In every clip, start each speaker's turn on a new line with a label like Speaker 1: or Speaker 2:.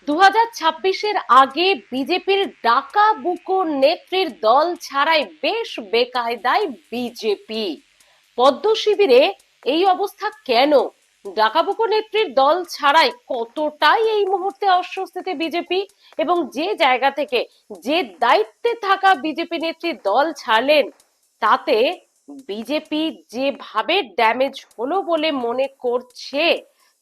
Speaker 1: 2026-এর আগে বিজেপির ডাকা বুকো নেত্রীর দল ছাড়াই বেশ বেকায়দায় বিজেপি। পদ্ম শিবিরে এই অবস্থা কেন? ডাকাবুকো নেত্রীর দল ছাড়াই কতটাই এই মুহূর্তে অস্বস্তিতে বিজেপি, এবং যে জায়গা থেকে, যে দায়িত্বে থাকা বিজেপি নেত্রী দল ছাড়লেন, তাতে বিজেপি যেভাবে ড্যামেজ হলো বলে মনে করছে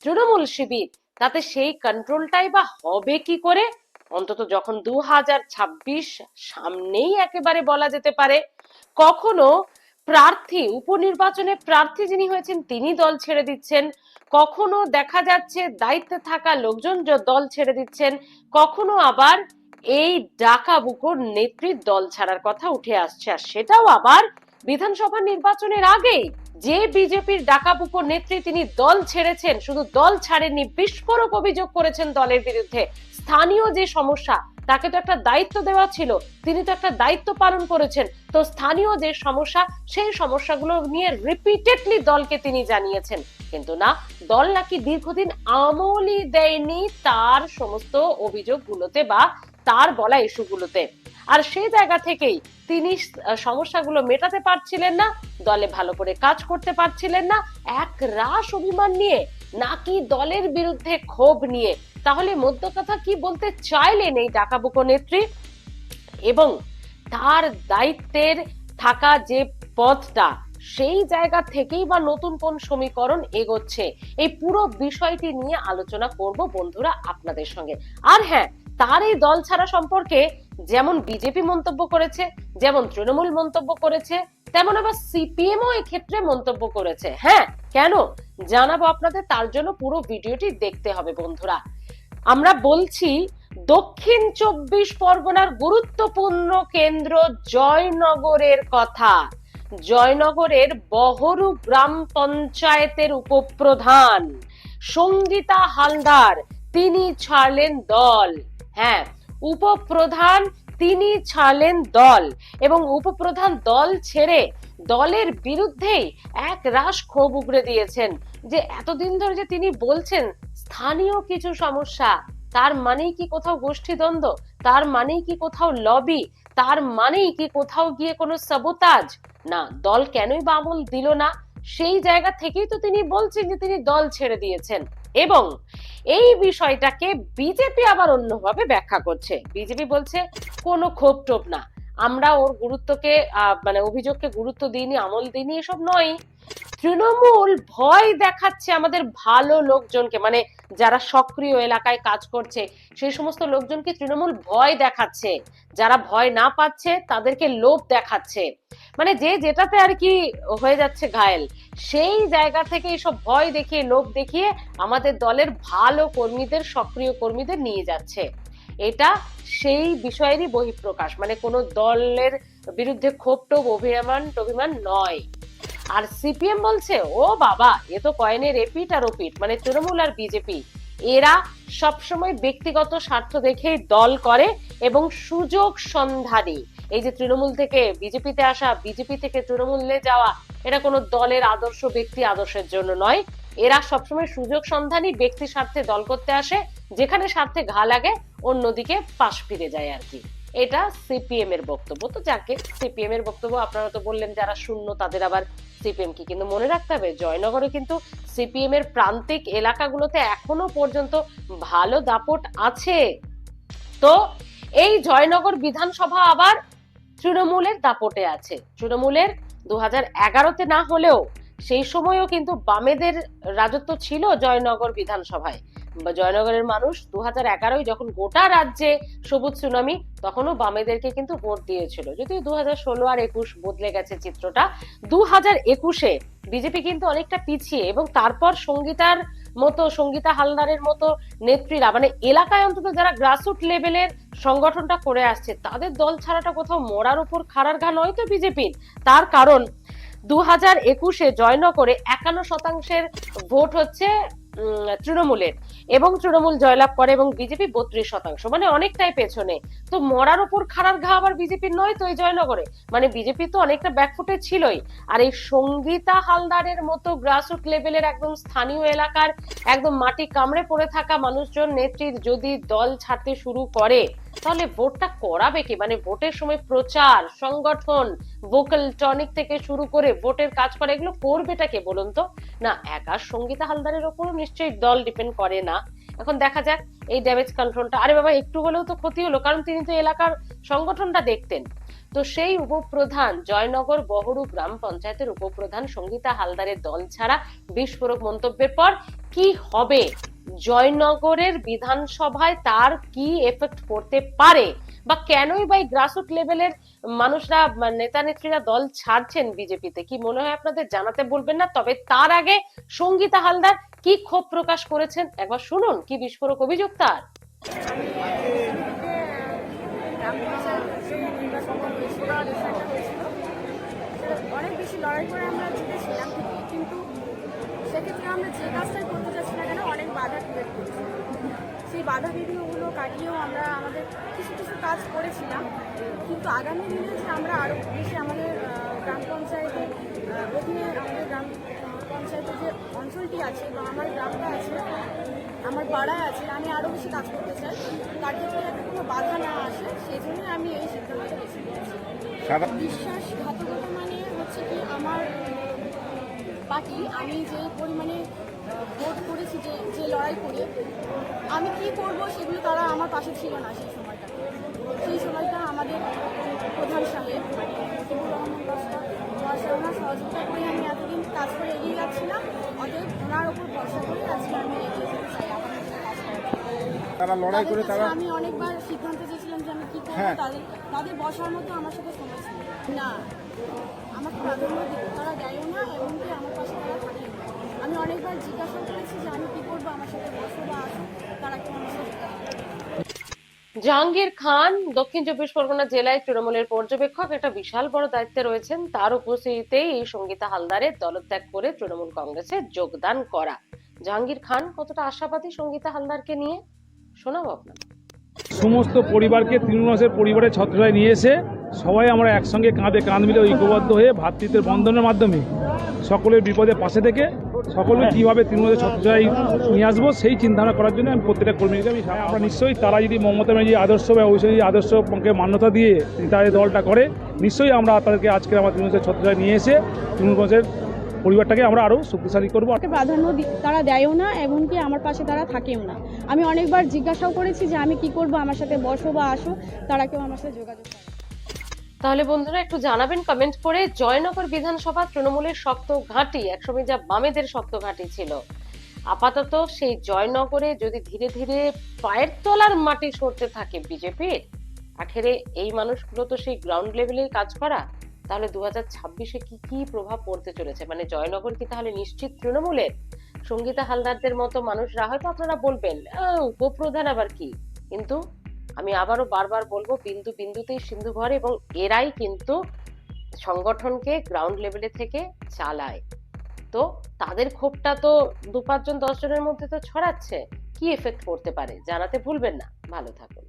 Speaker 1: তৃণমূল শিবির, তাতে সেই কন্ট্রোলটাই বা হবে কি করে? অন্তত যখন 2026 সামনেই একেবারে বলা যেতে পারে, কখনো প্রার্থী, উপনির্বাচনে প্রার্থী যিনি হয়েছেন তিনি দল ছেড়ে দিচ্ছেন, কখনো দেখা যাচ্ছে দায়িত্বে থাকা লোকজন দল ছেড়ে দিচ্ছেন, কখনো আবার এই ডাকাবুকোর নেত্রীর দল ছাড়ার কথা উঠে আসছে, আর সেটাও আবার বিধানসভা নির্বাচনের আগেই। যে বিজেপির ডাকাবুকো নেত্রী তিনি দল ছেড়েছেন, শুধু দল ছাড়েননি, বিস্ফোরক অভিযোগ করেছেন দলের বিরুদ্ধে। স্থানীয় যে সমস্যা, তাকে তো একটা দায়িত্ব দেওয়া ছিল, তিনি তো একটা দায়িত্ব পালন করেছেন, তো স্থানীয় যে সমস্যা, সেই সমস্যাগুলো নিয়ে রিপিটেডলি দলকে তিনি জানিয়েছেন। কিন্তু না, দল নাকি দীর্ঘদিন আমলই দেয়নি তার সমস্ত অভিযোগগুলোতে বা তার বলা ইস্যুগুলোতে। আর সেই জায়গা থেকেই তিনি সমস্যাগুলো মেটাতে পারছিলেন না, দলে ভালো করে কাজ করতে পারছিলেন না, এক রাশ অভিমান নিয়ে নাকি দলের বিরুদ্ধে ক্ষোভ নিয়ে। তাহলে মধ্য কথা কি বলতে চাইলেন এই ডাকাবুকো নেত্রী? এবং তার দায়িত্বের থাকা যে পদটা, সেই জায়গা থেকেই বা নতুন কোন সমীকরণ এগোচ্ছে, এই পুরো বিষয়টি নিয়ে আলোচনা করব বন্ধুরা আপনাদের সঙ্গে। আর হ্যাঁ, তার এই দল ছাড়া সম্পর্কে যেমন বিজেপি মন্তব্য করেছে, যেমন তৃণমূল মন্তব্য করেছে, তেমন আবার সিপিএমও এক্ষেত্রে মন্তব্য করেছে। হ্যাঁ, কেন জানাবো আপনাদের, তার জন্য পুরো ভিডিওটি দেখতে হবে বন্ধুরা। আমরা বলছি দক্ষিণ 24 পরগনার গুরুত্বপূর্ণ কেন্দ্র জয়নগরের কথা। জয়নগরের বহরু গ্রাম পঞ্চায়েতের উপপ্রধান সঙ্গীতা হালদার, তিনি ছাড়লেন দল। হ্যাঁ, উপপ্রধান তিনি ছাড়লেন দল, এবং উপপ্রধান দল ছেড়ে দলের বিরুদ্ধেই এক রাশ ক্ষোভ উগরে দিয়েছেন। যে এতদিন ধরে যে তিনি বলছেন স্থানীয় কিছু সমস্যা, তার মানেই কি কোথাও গোষ্ঠীদ্বন্দ্ব, তার মানেই কি কোথাও লবি, তার মানেই কি কোথাও গিয়ে কোনো সাবোতাজ? না, দল কেনই বা আমল দিল না, সেই জায়গা থেকেই তো তিনি বলছেন যে তিনি দল ছেড়ে দিয়েছেন। এবং এই বিষয়টাকে বিজেপি আবার অন্যভাবে ব্যাখ্যা করছে। বিজেপি বলছে কোনো ক্ষোভ টোপ না, আমরা ওর গুরুত্বকে মানে অভিযোগকে গুরুত্ব দিইনি, আমল দিইনি, এসব নয়। তৃণমূল ভয় দেখাচ্ছে আমাদের ভালো লোকজনকে, মানে যারা সক্রিয় এলাকায় কাজ করছে সেই সমস্ত লোকজনকে তৃণমূল ভয় দেখাচ্ছে, যারা ভয় না পাচ্ছে তাদেরকে লোভ দেখাচ্ছে, মানে যে যেটাতে আর কি হয়ে যাচ্ছে ঘায়েল, সেই জায়গা থেকে এইসব ভয় দেখিয়ে, লোভ দেখিয়ে আমাদের দলের ভালো কর্মীদের, সক্রিয় কর্মীদের নিয়ে যাচ্ছে। এটা সেই বিষয়েরই বহিঃপ্রকাশ, মানে কোনো দলের বিরুদ্ধে ক্ষোভ টোভ, অভিমান নয়। আর সিপিএম বলছে ও বাবা, এ তো কয়েনের এপিট আর ওপিট, মানে তৃণমূল আর বিজেপি এরা সবসময় ব্যক্তিগত স্বার্থ দেখেই দল করে, এবং সুযোগ সন্ধানী। এই যে তৃণমূল থেকে বিজেপিতে আসা, বিজেপি থেকে তৃণমূলে যাওয়া, এটা কোনো দলের আদর্শ, ব্যক্তি আদর্শের জন্য নয়। এরা সবসময় সুযোগ সন্ধানী, ব্যক্তি স্বার্থে দল করতে আসে, যেখানে স্বার্থে ঘা লাগে অন্যদিকে পাশ ফিরে যায় আর কি। এটা সিপিএম এর বক্তব্য। তো যাকে সিপিএম এর বক্তব্য, আপনারা তো বললেন যারা শূন্য তাদের আবার সিপিএম কি, কিন্তু মনে রাখতে হবে জয়নগরে কিন্তু সিপিএম এর প্রান্তিক এলাকাগুলোতে এখনো পর্যন্ত ভালো দাপট আছে। তো এই জয়নগর বিধানসভা আবার তৃণমূলের দাপটে আছে। তৃণমূলের 2011-তে না হলেও সেই সময়ও কিন্তু বামেদের রাজত্ব ছিল জয়নগর বিধানসভায়। জয়নগরের মানুষ 2011-য় যখন গোটা রাজ্যে সবুজ সুনামি, তখনও বামেদেরকে কিন্তু ভোট দিয়েছিল। যদিও 2016 আর 21 বদলে গেছে চিত্রটা। 2021-এ বিজেপি কিন্তু অনেকটা পিছিয়ে, এবং তারপর সঙ্গীতা হালদারের মতো নেত্রীরা, মানে এলাকায় অন্তত যারা গ্রাসরুট লেভেলের সংগঠনটা করে আসছে, তাদের দল ছাড়াটা কোথাও মরার উপর খাড়ার ঘা নয় তো বিজেপির। তার কারণ 2021-এ জয়নগরে 51% ভোট হচ্ছে তৃণমূলের, এবং তৃণমূল জয়লাভ করে এবং বিজেপি 32%, মানে অনেকটাই পেছনে। তো মরার উপর খাড়ার ঘা আবার বিজেপির নয় তো এই জয়নগরে, মানে বিজেপি তো অনেকটা ব্যাকফুটে ছিলই। আর এই সঙ্গীতা হালদারের মতো গ্রাসরুট লেভেলের একদম স্থানীয় এলাকার একদম মাটি কামড়ে পড়ে থাকা মানুষজন নেত্রীর যদি দল ছাড়তে শুরু করে, তাহলে ভোটটা করাবে কি? মানে ভোটের সময় প্রচার, সংগঠন, ভোকাল টনিক থেকে শুরু করে ভোটের কাজ করা, এগুলো করবেটা কে বলুন তো? না, একা সঙ্গীতা হালদারের ওপরও নিশ্চয়ই দল ডিপেন্ড করে না। এখন দেখা যাক এই ড্যামেজ কন্ট্রোলটা, আরে বাবা একটু হলেও তো ক্ষতি হলো, কারণ তিনি তো এলাকার সংগঠনটা দেখতেন। তো সেই উপপ্রধান, জয়নগর বহরু গ্রাম পঞ্চায়েতের উপপ্রধান সঙ্গীতা হালদারের দল ছাড়া বিস্ফোরক মন্তব্যের পর কি হবে, জয়নগরের বিধানসভায় তার কি এফেক্ট পড়তে পারে, বা কেনই বা গ্রাসরুট লেভেলের মানুষরা, নেতা নেত্রীরা দল ছাড়ছেন বিজেপিতে, কি মনে হয় আপনাদের? জানাতে বলবেন না? তবে তার আগে সঙ্গীতা হালদার কি ক্ষোভ প্রকাশ করেছেন একবার শুনুন, কি বিস্ফোরক অভিযোগ তার।
Speaker 2: অনেক বেশি লড়াই করে আমরা জিতেছিলাম ঠিকই, কিন্তু সেক্ষেত্রে আমরা যে কাজটাই করতে চাচ্ছি না কেন অনেক বাধা ক্রিয়েট করছি। সেই বাধা বিঘ্নগুলো কাটিয়েও আমরা আমাদের কিছু কিছু কাজ করেছিলাম, কিন্তু আগামী দিনে যে আমরা আরও বেশি আমাদের গ্রাম পঞ্চায়েতের অধীনে আমাদের গ্রাম পঞ্চায়েতের যে অঞ্চলটি আছে বা আমার গ্রামটা আছে, আমার পাড়ায় আছে, আমি আরও বেশি কাজ করতে চাই। তার ক্ষেত্রে যাতে কোনো বাধা না আসে সেই জন্য আমি এই সিদ্ধান্তটা বেছে নিয়েছি। বিশ্বাসঘাতকতা মানে হচ্ছে কি, আমার পার্টি, আমি যে পরিমাণে ভোট করেছি, যে লড়াই করে আমি কি করব সেগুলো তারা আমার পাশে ছিল না সেই সময়টা আমাদের প্রধান সাহেব মানে মুজিবুর রহমান মহাশয় ওনার সহযোগিতা করে আমি এতদিন কাজ করে এগিয়ে যাচ্ছিলাম। অতএব ওনার ওপর ভরসা করে আজকে আমি এগিয়ে যেতে চাই।
Speaker 3: তারা লড়াই করে
Speaker 2: আমি অনেকবার সিদ্ধান্ত চেয়েছিলাম যে আমি কি করবো, তাদের বসার মতো আমার সাথে সময় ছিল না, আমাকে প্রাধান্য তারা দেয়ও না, এমনকি আমার পাশে তারা থাকেও না। আমি অনেকবার জিজ্ঞাসা করেছি যে আমি কি করবো, আমার সাথে বসো বা আসো, তারা কেউ আমার সাথে
Speaker 1: জাহাঙ্গীর খান দক্ষিণ চব্বিশ পরগনা জেলায় তৃণমূলের পর্যবেক্ষক, একটা বিশাল বড় দায়িত্বে রয়েছেন। তার উপস্থিতিতেই এই সঙ্গীতা হালদারের দলত্যাগ করে তৃণমূল কংগ্রেসে যোগদান করা। জাহাঙ্গীর খান কতটা আশাবাদী সঙ্গীতা হালদারকে নিয়ে, শোনাবো আপনাকে।
Speaker 4: সমস্ত পরিবারকে তৃণমূলের পরিবারের ছত্রছায়ায় নিয়ে এসে সবাই আমরা একসঙ্গে কাঁধে কাঁধ মিলে ঐক্যবদ্ধ হয়ে ভ্রাতৃত্বের বন্ধনের মাধ্যমে সকলের বিপদে পাশে থেকে সকলকে কীভাবে তৃণমূলের ছত্রছায়ায় নিয়ে আসবো সেই চিন্তাভাবনা করার জন্য আমি প্রত্যেকটা কর্মীকে আমরা নিশ্চয়ই, তারা যদি মমতা ব্যানার্জি আদর্শ বা ঐশ্বরী আদর্শকে মান্যতা দিয়ে তাদের দলটা করে, নিশ্চয়ই আমরা তাদেরকে আজকে আমার তৃণমূলের ছত্রছায়ায় নিয়ে এসে তৃণমূলের পরিবারটাকে আমরা আরও শক্তিশালী করবো।
Speaker 2: প্রাধান্য তারা দেয়ও না, এমনকি আমার পাশে তারা থাকেও না। আমি অনেকবার জিজ্ঞাসাও করেছি যে আমি কি করব, আমার সাথে বসো বা আসো, তারা কেউ আমার সাথে যোগাযোগ করে।
Speaker 1: তাহলে বন্ধুরা একটু জানাবেন কমেন্ট করে, জয়নগর বিধানসভা তৃণমূলের শক্ত ঘাঁটি, একসময় যা বামেদের শক্ত ঘাঁটি ছিল, আপাতত সেই জয়নগরে যদি ধীরে ধীরে পায়ের তলার মাটি সরতে থাকে বিজেপির, আখেরে এই মানুষগুলো তো সেই গ্রাউন্ড লেভেলে কাজ করা, তাহলে 2026-এ কি কি প্রভাব পড়তে চলেছে? মানে জয়নগর কি তাহলে নিশ্চিত তৃণমূলের? সঙ্গীতা হালদারদের মতো মানুষরা হয়তো আপনারা বলবেন উপপ্রধান আবার কি, কিন্তু আমি আবারও বারবার বলবো, বিন্দু বিন্দুতেই সিন্ধু ভরে, এবং এরাই কিন্তু সংগঠনকে গ্রাউন্ড লেভেলে থেকে চালায়। তো তাদের ক্ষোভটা তো 2-5 জন 10 জনের মধ্যে তো ছড়াচ্ছে, কি এফেক্ট করতে পারে জানাতে ভুলবেন না। ভালো থাকুন।